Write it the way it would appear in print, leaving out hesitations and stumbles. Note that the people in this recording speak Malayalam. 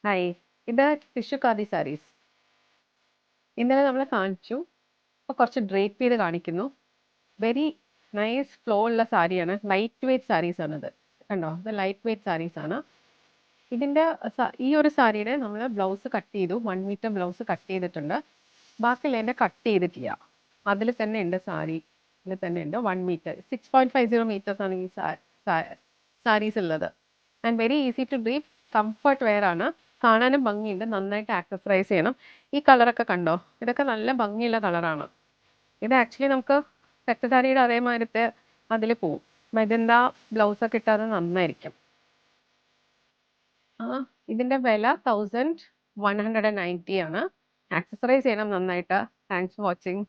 ഹായ്, ഇത് ടിഷ്യൂ ഖാദി സാരീസ്. ഇന്നലെ നമ്മൾ കാണിച്ചു. ഇപ്പോൾ കുറച്ച് ഡ്രേപ്പ് ചെയ്ത് കാണിക്കുന്നു. വെരി നൈസ് ഫ്ലോ ഉള്ള സാരിയാണ്. ലൈറ്റ് വെയ്റ്റ് സാരീസ് ആണിത്. കണ്ടോ, ഇത് ലൈറ്റ് വെയ്റ്റ് സാരീസ് ആണ്. ഇതിൻ്റെ ഈ ഒരു സാരിയുടെ നമ്മൾ ബ്ലൗസ് കട്ട് ചെയ്തു. 1 മീറ്റർ ബ്ലൗസ് കട്ട് ചെയ്തിട്ടുണ്ട്. ബാക്കിയുള്ളതിൻ്റെ കട്ട് ചെയ്തിട്ടില്ല. അതിൽ തന്നെ ഉണ്ട് സാരി. ഇതിൽ തന്നെ ഉണ്ട് 1 മീറ്റർ 6.50 മീറ്റേഴ്സ് ആണ് ഈ സാരീസ് ഉള്ളത്. And very easy to drape. Comfort wear ആണ്. കാണാനും ഭംഗിയുണ്ട്. നന്നായിട്ട് ആക്സസറൈസ് ചെയ്യണം. ഈ കളറൊക്കെ കണ്ടോ, ഇതൊക്കെ നല്ല ഭംഗിയുള്ള കളറാണ്. ഇത് ആക്ച്വലി നമുക്ക് സെറ്റ് സാരിയുടെ അതേമാതിരത്തെ അതിൽ പോവും. മെജന്ത ബ്ലൗസൊക്കെ ഇട്ടാൽ അത് നന്നായിരിക്കും. ഇതിന്റെ വില 1190 ആണ്. ആക്സസറൈസ് ചെയ്യണം നന്നായിട്ട്. Thanks for watching.